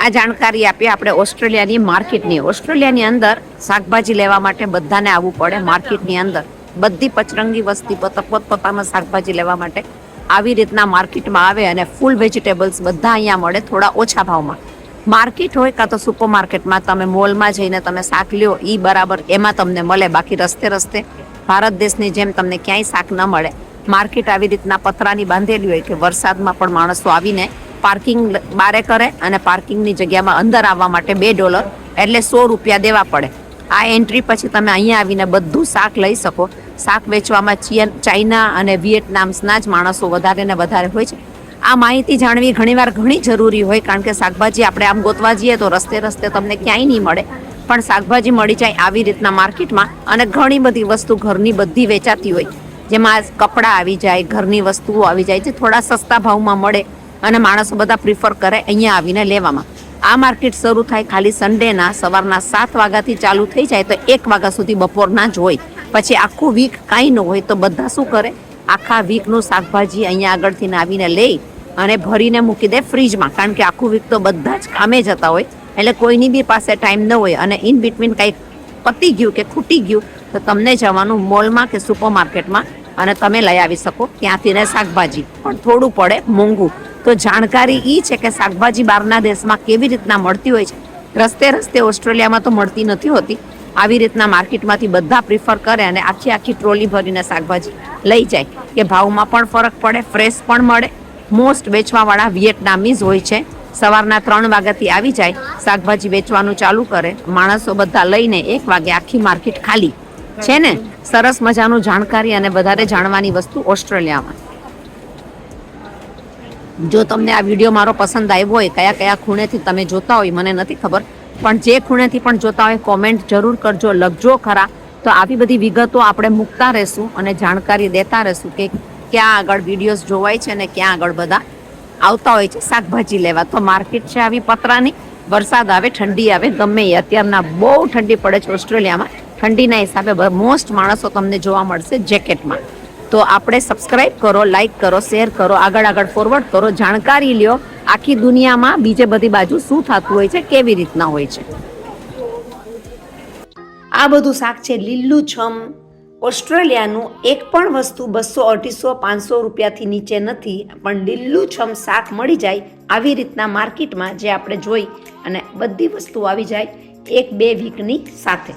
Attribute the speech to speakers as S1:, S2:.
S1: આ જાણકારી આપીએ આપણે ઓસ્ટ્રેલિયાની માર્કેટની. ઓસ્ટ્રેલિયાની અંદર શાકભાજી લેવા માટે બધાને આવવું પડે. માર્કેટની અંદર બધી પચરંગી વસ્તી પોતપોતાના શાકભાજી લેવા માટે આવી રીતના માર્કેટમાં આવે અને ફૂલ વેજીટેબલ્સ બધા અહીંયા મળે થોડા ઓછા ભાવમાં. માર્કેટ હોય કાં તો સુપર માર્કેટમાં તમે મોલમાં જઈને તમે શાક લ્યો એ બરાબર એમાં તમને મળે. બાકી રસ્તે રસ્તે ભારત દેશની જેમ તમને ક્યાંય શાક ન મળે. માર્કેટ આવી રીતના પતરાની બાંધેલી હોય કે વરસાદમાં પણ માણસો આવીને પાર્કિંગ બારે કરે અને પાર્કિંગની જગ્યામાં અંદર આવવા માટે $2 એટલે ₹100 દેવા પડે. આ એન્ટ્રી પછી તમે અહીંયા આવીને બધું શાક લઈ શકો. શાક વેચવામાં ચાઇના અને વિયેટનામ્સના જ માણસો વધારે ને વધારે હોય છે. આ માહિતી જાણવી ઘણીવાર ઘણી જરૂરી હોય, કારણ કે શાકભાજી આપણે આમ ગોતવા જઈએ તો રસ્તે રસ્તે તમને ક્યાંય નહીં મળે, પણ શાકભાજી મળી જાય આવી રીતના માર્કેટમાં. અને ઘણી બધી વસ્તુ ઘરની બધી વેચાતી હોય, જેમાં કપડાં આવી જાય, ઘરની વસ્તુઓ આવી જાય જે થોડા સસ્તા ભાવમાં મળે અને માણસો બધા પ્રિફર કરે અહીંયા આવીને લેવામાં. આ માર્કેટ શરૂ થાય ખાલી સન્ડેના સવારના 7 વાગ્યાથી ચાલુ થઈ જાય તો 1 વાગ્યા સુધી બપોરના જ હોય. પછી આખું વીક કાંઈ ન હોય તો બધા શું કરે, આખા વીકનું શાકભાજી અહીંયા આગળથી આવીને લઈ અને ભરીને મૂકી દે ફ્રીજમાં. કારણ કે આખું વીક તો બધા જ કામે જતા હોય, એટલે કોઈની બી પાસે ટાઈમ ન હોય અને ઇન બિટવીન કંઈક પતી ગયું કે ખૂટી ગયું તો તમને જવાનું મોલમાં કે સુપર માર્કેટમાં અને તમે લઈ આવી શકો ત્યાંથી ને શાકભાજી. પણ થોડું પડે મોંઘું. તો જાણકારી એ છે કે શાકભાજી બહારના દેશમાં કેવી રીતના મળતી હોય છે. રસ્તે રસ્તે ઓસ્ટ્રેલિયામાં તો મળતી નથી હોતી. આવી રીતના માર્કેટમાંથી બધા પ્રિફર કરે અને આખી ટ્રોલી ભરીને શાકભાજી લઈ જાય કે ભાવમાં પણ ફરક પડે, ફ્રેશ પણ મળે. મોસ્ટ વેચવાવાળા વિયેટનામીઝ હોય છે. સવારના 3 વાગ્યાથી આવી જાય, શાકભાજી વેચવાનું ચાલુ કરે, માણસો બધા લઈને 1 વાગે આખી માર્કેટ ખાલી છે ને. સરસ મજાનું જાણકારી અને વધારે જાણવાની વસ્તુ ઓસ્ટ્રેલિયામાં. જો તમને આ વિડીયો મારો પસંદ આવ્યો હોય, કયા કયા ખૂણેથી તમે જોતા હોય મને નથી ખબર, પણ જે ખૂણેથી પણ જોતા હોય કોમેન્ટ જરૂર કરજો, લખજો ખરા. તો આવી બધી વિગતો આપણે મૂકતા રહેશું અને જાણકારી દેતા રહેશું કે ક્યાં આગળ વિડીયોઝ જોવાય છે અને ક્યાં આગળ બધા આવતા હોય છે શાકભાજી લેવા. તો માર્કેટ છે આવી પતરાની. વરસાદ આવે, ઠંડી આવે, ગમે એ. અત્યારના બહુ ઠંડી પડે છે ઓસ્ટ્રેલિયામાં. ઠંડીના હિસાબે મોસ્ટ માણસો તમને જોવા મળશે જેકેટમાં. તો આપણે સબસ્ક્રાઇબ કરો, લાઇક કરો, શેર કરો, આગળ ફોરવર્ડ કરો, જાણકારી લ્યો આખી દુનિયામાં બીજે બધી બાજુ શું થતું હોય છે, કેવી રીતના હોય છે. આ બધું શાક છે લીલુંછમ ઓસ્ટ્રેલિયાનું. એક પણ વસ્તુ 200, 250, 500 રૂપિયાથી નીચે નથી, પણ લીલુંછમ શાક મળી જાય આવી રીતના માર્કેટમાં, જે આપણે જોઈ અને બધી વસ્તુ આવી જાય 1-2 વીકની સાથે.